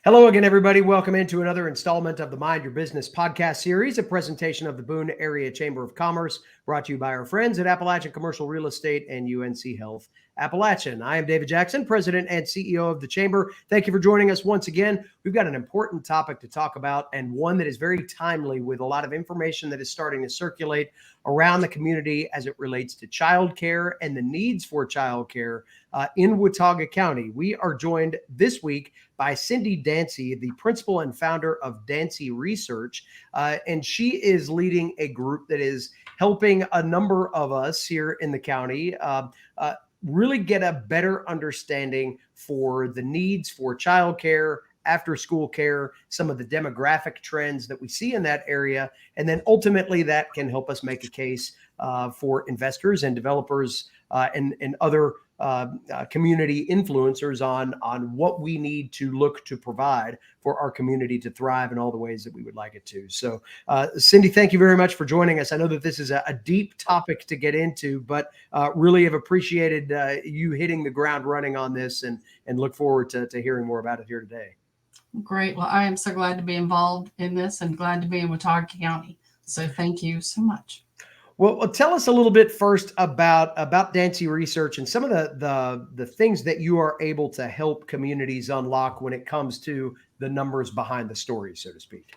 Hello again, everybody. Welcome into another installment of the Mind Your Business podcast series, a presentation of the Boone Area Chamber of Commerce, brought to you by our friends at Appalachian Commercial Real Estate and UNC Health Appalachian. I am David Jackson, President and CEO of the Chamber. Thank you for joining us once again. We've got an important topic to talk about, and one that is very timely with a lot of information that is starting to circulate around the community as it relates to childcare and the needs for childcare in Watauga County. We are joined this week by Cyndi Dancy, the principal and founder of Dancy Research. And she is leading a group that is helping a number of us here in the county really get a better understanding for the needs for childcare, after school care, some of the demographic trends that we see in that area. And then ultimately that can help us make a case for investors and developers and other community influencers on what we need to look to provide for our community to thrive in all the ways that we would like it to. So Cyndi, thank you very much for joining us. I know that this is a deep topic to get into, but really have appreciated you hitting the ground running on this and look forward to hearing more about it here today. Great. Well, I am so glad to be involved in this and glad to be in Watauga County. So thank you so much. Well, tell us a little bit first about Dancy Research and some of the things that you are able to help communities unlock when it comes to the numbers behind the story, so to speak.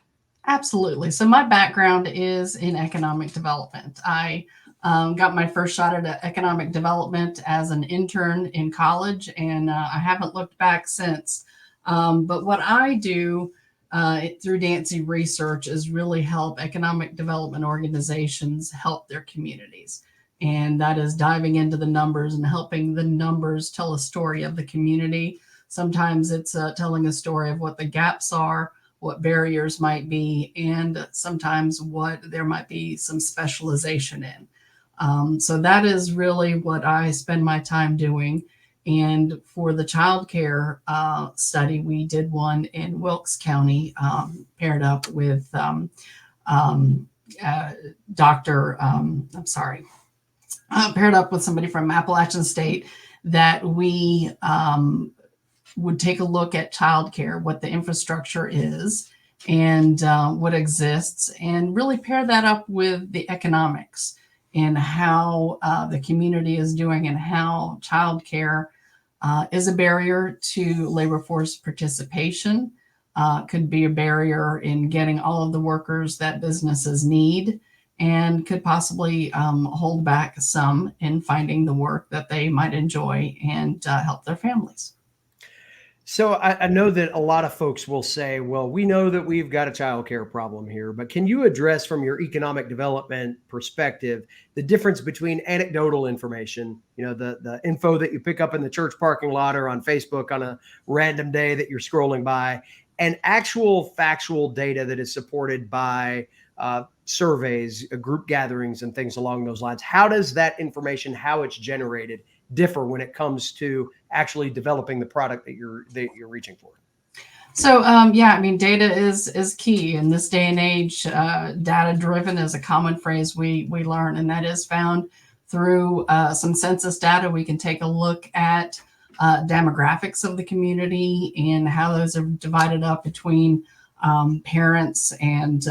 Absolutely. So my background is in economic development. I got my first shot at economic development as an intern in college, and I haven't looked back since. But what I do through Dancy Research is really help economic development organizations help their communities. And that is diving into the numbers and helping the numbers tell a story of the community. Sometimes it's telling a story of what the gaps are, what barriers might be, and sometimes what there might be some specialization in. So that is really what I spend my time doing. And for the childcare study, we did one in Wilkes County, paired up with paired up with somebody from Appalachian State, that we would take a look at childcare, what the infrastructure is and what exists, and really pair that up with the economics and how the community is doing and how childcare is a barrier to labor force participation, could be a barrier in getting all of the workers that businesses need, and could possibly hold back some in finding the work that they might enjoy and help their families. So I know that a lot of folks will say, well, we know that we've got a childcare problem here, but can you address from your economic development perspective the difference between anecdotal information, the info that you pick up in the church parking lot or on Facebook on a random day that you're scrolling by, and actual factual data that is supported by surveys, group gatherings, and things along those lines? How does that information, how it's generated, differ when it comes to actually developing the product that you're reaching for? So data is key in this day and age. Data driven is a common phrase we learn, and that is found through some census data. We can take a look at demographics of the community and how those are divided up between parents and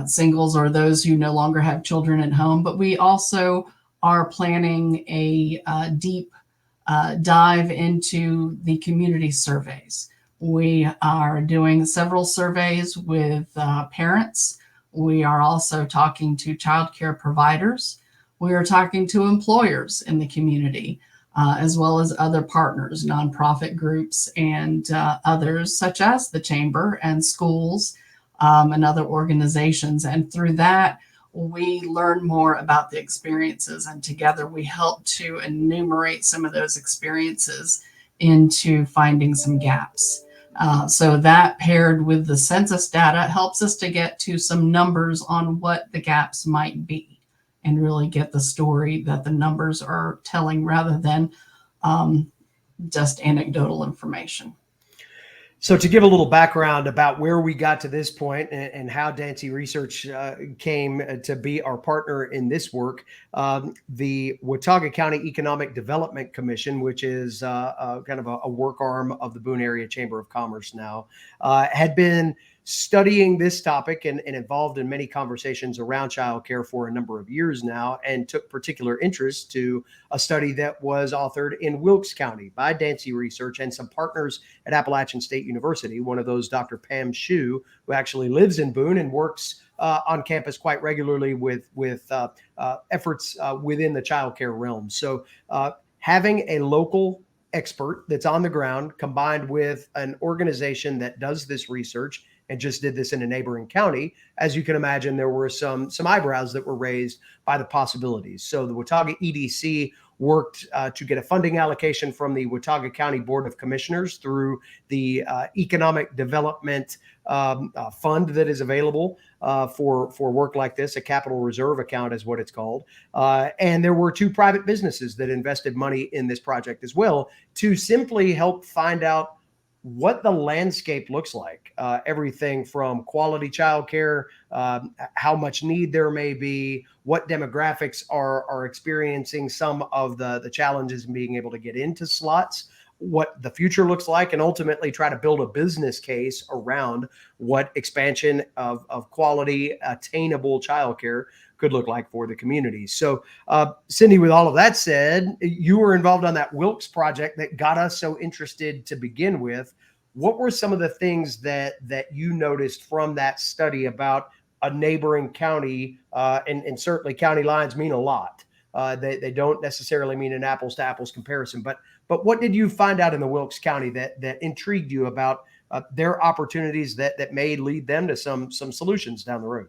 singles or those who no longer have children at home. But we also are planning a deep dive into the community surveys. We are doing several surveys with parents. We are also talking to childcare providers. We are talking to employers in the community, as well as other partners, nonprofit groups, and others such as the Chamber and schools and other organizations. And through that, we learn more about the experiences, and together we help to enumerate some of those experiences into finding some gaps. So that paired with the census data helps us to get to some numbers on what the gaps might be and really get the story that the numbers are telling rather than just anecdotal information. So to give a little background about where we got to this point and how Dancy Research came to be our partner in this work, the Watauga County Economic Development Commission, which is kind of a work arm of the Boone Area Chamber of Commerce now, had been studying this topic and involved in many conversations around childcare for a number of years now, and took particular interest to a study that was authored in Wilkes County by Dancy Research and some partners at Appalachian State University. One of those, Dr. Pam Shue, who actually lives in Boone and works on campus quite regularly with efforts within the childcare realm. So having a local expert that's on the ground combined with an organization that does this research and just did this in a neighboring county, as you can imagine, there were some eyebrows that were raised by the possibilities. So the Watauga EDC worked to get a funding allocation from the Watauga County Board of Commissioners through the Economic Development Fund that is available for work like this. A capital reserve account is what it's called. And there were 2 private businesses that invested money in this project as well to simply help find out what the landscape looks like. Everything from quality childcare, how much need there may be, what demographics are experiencing some of the challenges in being able to get into slots, what the future looks like, and ultimately try to build a business case around what expansion of quality, attainable childcare could look like for the community. So, Cyndi, with all of that said, you were involved on that Wilkes project that got us so interested to begin with. What were some of the things that you noticed from that study about a neighboring county? And certainly county lines mean a lot. They don't necessarily mean an apples to apples comparison, but what did you find out in the Wilkes County that intrigued you about their opportunities that may lead them to some solutions down the road?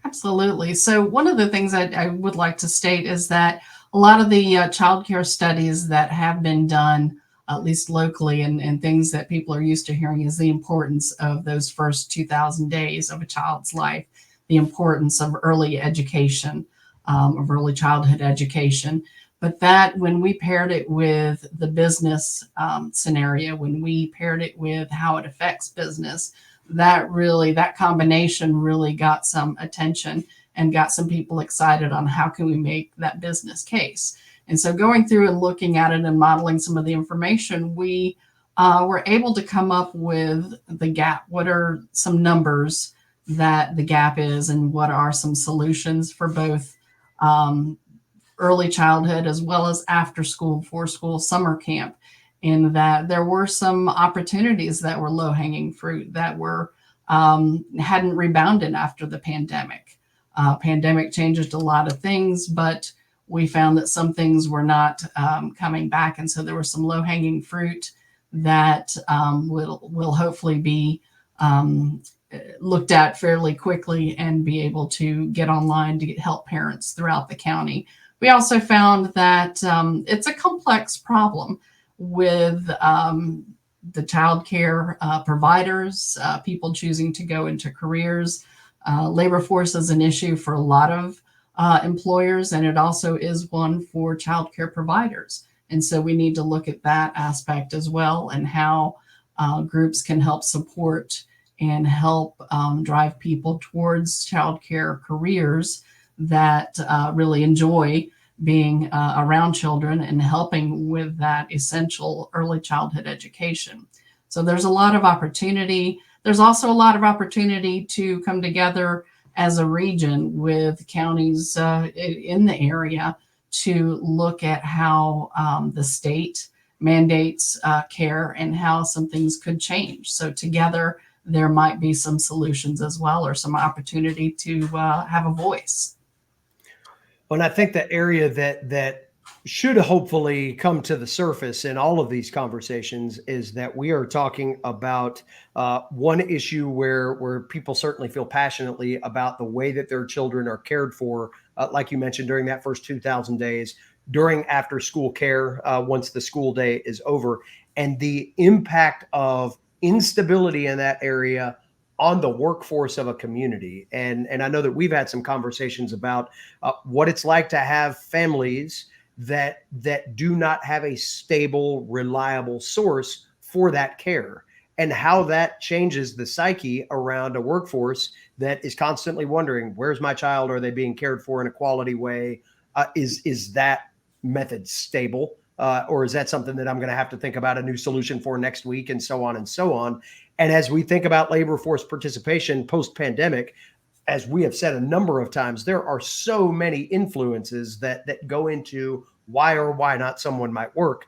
Absolutely. So one of the things I would like to state is that a lot of the childcare studies that have been done, at least locally, and things that people are used to hearing, is the importance of those first 2,000 days of a child's life, the importance of early education, of early childhood education. But that when we paired it with the business scenario, when we paired it with how it affects business, that combination really got some attention and got some people excited on how can we make that business case. And so going through and looking at it and modeling some of the information, we were able to come up with the gap. What are some numbers that the gap is, and what are some solutions for both early childhood as well as after school, for school, summer camp? In that there were some opportunities that were low-hanging fruit that were hadn't rebounded after the pandemic. Pandemic changed a lot of things, but we found that some things were not coming back, and so there was some low-hanging fruit that will hopefully be looked at fairly quickly and be able to get online to help parents throughout the county. We also found that it's a complex problem with the child care providers, people choosing to go into careers. Labor force is an issue for a lot of employers, and it also is one for child care providers. And so we need to look at that aspect as well, and how groups can help support and help drive people towards child care careers that really enjoy being around children and helping with that essential early childhood education. So there's a lot of opportunity. There's also a lot of opportunity to come together as a region with counties in the area to look at how the state mandates care and how some things could change. So together, there might be some solutions as well, or some opportunity to have a voice. Well, and I think the area that should hopefully come to the surface in all of these conversations is that we are talking about one issue where people certainly feel passionately about the way that their children are cared for, like you mentioned, during that first 2,000 days, during after school care, once the school day is over, and the impact of instability in that area on the workforce of a community. And I know that we've had some conversations about what it's like to have families that do not have a stable, reliable source for that care. and how that changes the psyche around a workforce that is constantly wondering, where's my child? Are they being cared for in a quality way? Is that method stable? Or is that something that I'm going to have to think about a new solution for next week, and so on and so on? And as we think about labor force participation post-pandemic, as we have said a number of times, there are so many influences that go into why or why not someone might work.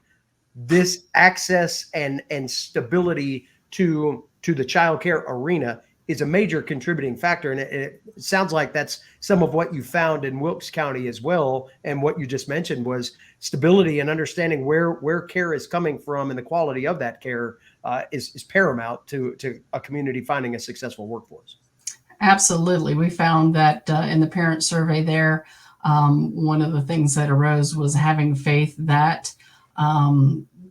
This access and stability to the childcare arena is a major contributing factor. And it sounds like that's some of what you found in Wilkes County as well. And what you just mentioned was stability and understanding where care is coming from, and the quality of that care is paramount to a community finding a successful workforce. Absolutely. We found that in the parent survey there, one of the things that arose was having faith that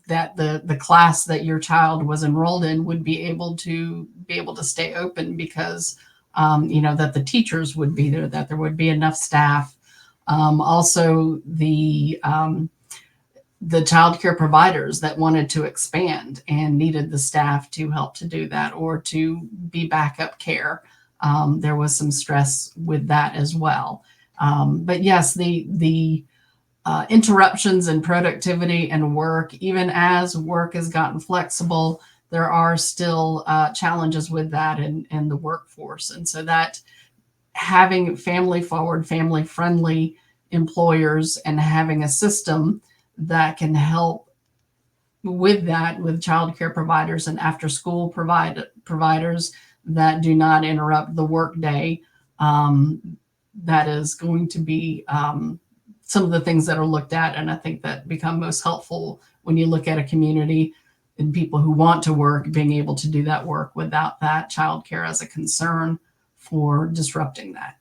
that the class that your child was enrolled in would be able to stay open, because that the teachers would be there, that there would be enough staff. Also, the child care providers that wanted to expand and needed the staff to help to do that, or to be backup care. There was some stress with that as well. But yes, the interruptions in productivity and work, even as work has gotten flexible, there are still challenges with that in the workforce. And so that having family forward, family friendly employers, and having a system that can help with that, with childcare providers and after school providers that do not interrupt the workday, that is going to be some of the things that are looked at. And I think that become most helpful when you look at a community and people who want to work being able to do that work without that childcare as a concern for disrupting that.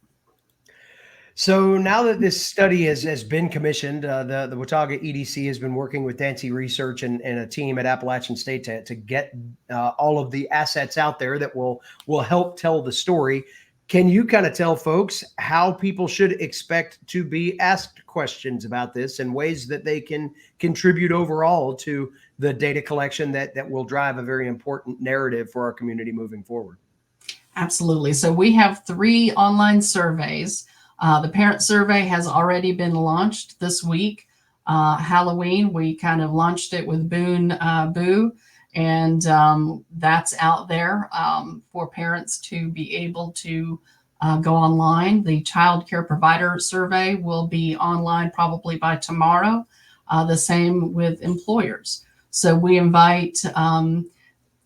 So now that this study has been commissioned, the Watauga EDC has been working with Dancy Research and a team at Appalachian State to get all of the assets out there that will help tell the story. Can you kind of tell folks how people should expect to be asked questions about this, and ways that they can contribute overall to the data collection that will drive a very important narrative for our community moving forward? Absolutely. So we have 3 online surveys. The parent survey has already been launched this week. Halloween, we kind of launched it with Boone Boo, and that's out there for parents to be able to go online. The child care provider survey will be online probably by tomorrow. The same with employers. So we invite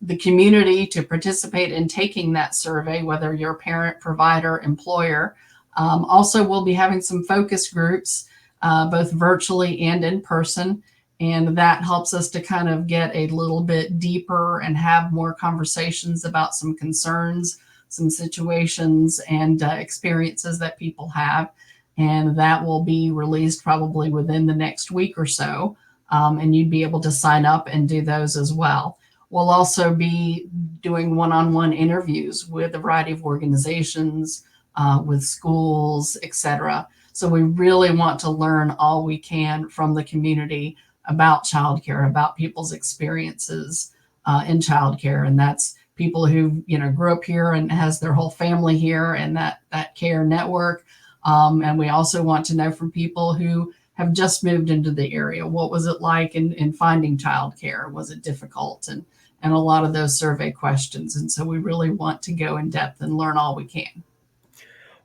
the community to participate in taking that survey, whether you're a parent, provider, employer. Also, we'll be having some focus groups, both virtually and in person. And that helps us to kind of get a little bit deeper and have more conversations about some concerns, some situations, and experiences that people have. And that will be released probably within the next week or so. And you'd be able to sign up and do those as well. We'll also be doing one-on-one interviews with a variety of organizations, with schools, etc. So we really want to learn all we can from the community about childcare, about people's experiences in childcare, and that's people who grew up here and has their whole family here, and that care network. And we also want to know from people who have just moved into the area. What was it like in finding childcare? Was it difficult? And a lot of those survey questions. And so we really want to go in depth and learn all we can.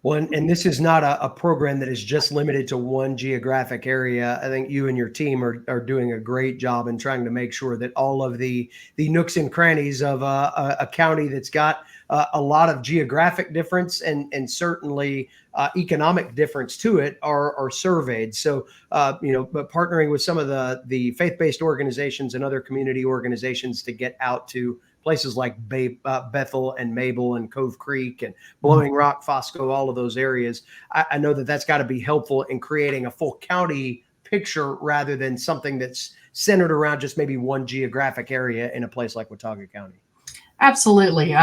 Well, and this is not a program that is just limited to one geographic area. I think you and your team are doing a great job in trying to make sure that all of the nooks and crannies of a county that's got a lot of geographic difference and certainly economic difference to it are surveyed. So, but partnering with some of the faith-based organizations and other community organizations to get out to places like Bethel and Mabel and Cove Creek and Blowing Rock, Fosco, all of those areas. I know that's got to be helpful in creating a full county picture rather than something that's centered around just maybe one geographic area in a place like Watauga County. Absolutely.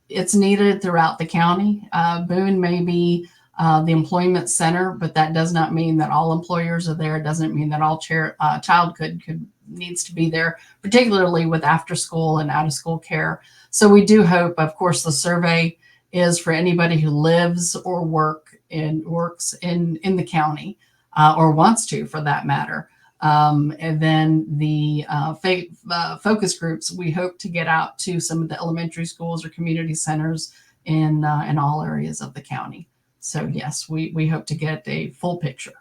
It's needed throughout the county. Boone may be the employment center, but that does not mean that all employers are there. It doesn't mean that all child could needs to be there, particularly with after school and out of school care. So we do hope, of course, the survey is for anybody who lives or works in the county, or wants to, for that matter. And then the focus groups, we hope to get out to some of the elementary schools or community centers in all areas of the county. So yes, we hope to get a full picture.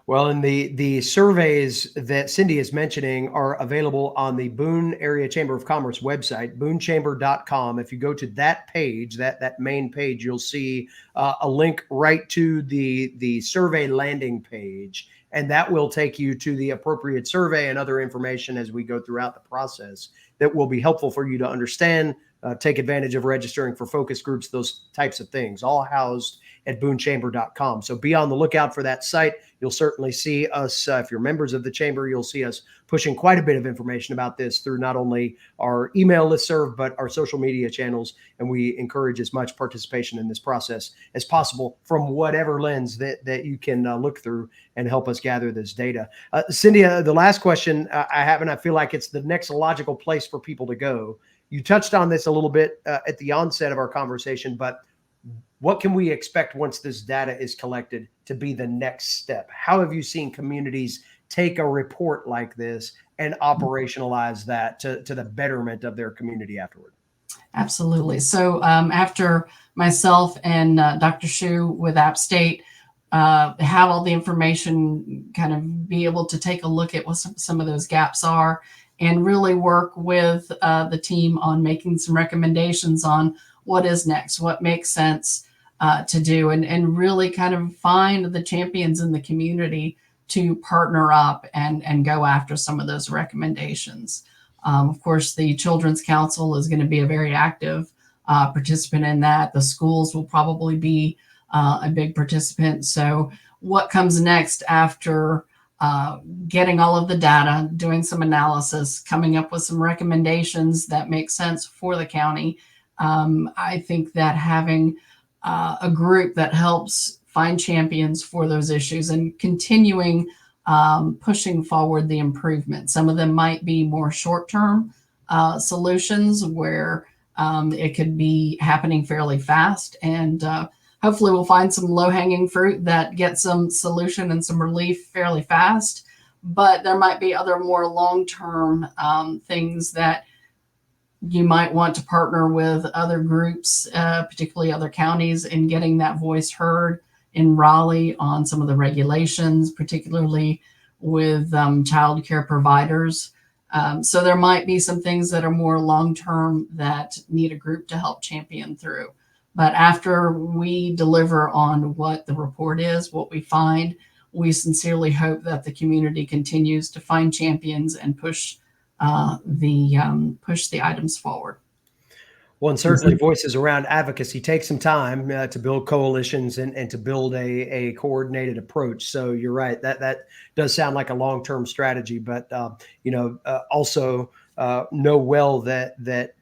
Well, and the surveys that Cyndi is mentioning are available on the Boone Area Chamber of Commerce website, boonechamber.com. If you go to that page, that main page, you'll see a link right to the survey landing page, and that will take you to the appropriate survey and other information as we go throughout the process that will be helpful for you to understand, take advantage of registering for focus groups, those types of things, all housed at boonechamber.com. So be on the lookout for that site. You'll certainly see us, if you're members of the chamber, you'll see us pushing quite a bit of information about this through not only our email listserv, but our social media channels. And we encourage as much participation in this process as possible from whatever lens that you can look through and help us gather this data. Cyndi, the last question I have, and I feel like it's the next logical place for people to go. You touched on this a little bit at the onset of our conversation, but what can we expect once this data is collected to be the next step? How have you seen communities take a report like this and operationalize that to the betterment of their community afterward? Absolutely. So after myself and Dr. Shue with App State have all the information, kind of be able to take a look at what some of those gaps are, and really work with the team on making some recommendations on what is next, what makes sense to do, and really kind of find the champions in the community to partner up and go after some of those recommendations. Of course, the Children's Council is going to be a very active participant in that. The schools will probably be a big participant. So what comes next after getting all of the data, doing some analysis, coming up with some recommendations that make sense for the county? I think that having a group that helps find champions for those issues and continuing pushing forward the improvement. Some of them might be more short-term solutions where it could be happening fairly fast, and hopefully we'll find some low-hanging fruit that gets some solution and some relief fairly fast. But there might be other more long-term things that you might want to partner with other groups, particularly other counties, in getting that voice heard in Raleigh on some of the regulations, particularly with child care providers. So there might be some things that are more long-term that need a group to help champion through. But after we deliver on what the report is, what we find, we sincerely hope that the community continues to find champions and push the items forward. Well, and certainly voices around advocacy take some time to build coalitions and to build a coordinated approach. So you're right, that does sound like a long-term strategy, but also know well that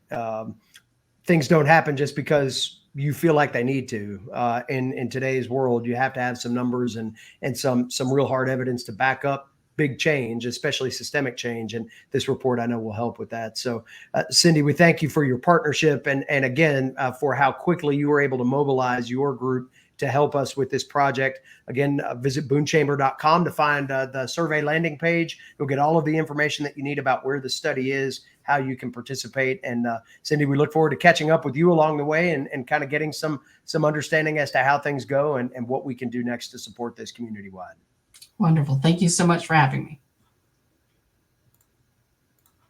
things don't happen just because you feel like they need to. In today's world, you have to have some numbers and some real hard evidence to back up big change, especially systemic change. And this report, I know, will help with that. So Cyndi, we thank you for your partnership and again, for how quickly you were able to mobilize your group to help us with this project. Again, visit boonechamber.com to find the survey landing page. You'll get all of the information that you need about where the study is, how you can participate. And Cyndi, we look forward to catching up with you along the way and kind of getting some understanding as to how things go and what we can do next to support this community-wide. Wonderful. Thank you so much for having me.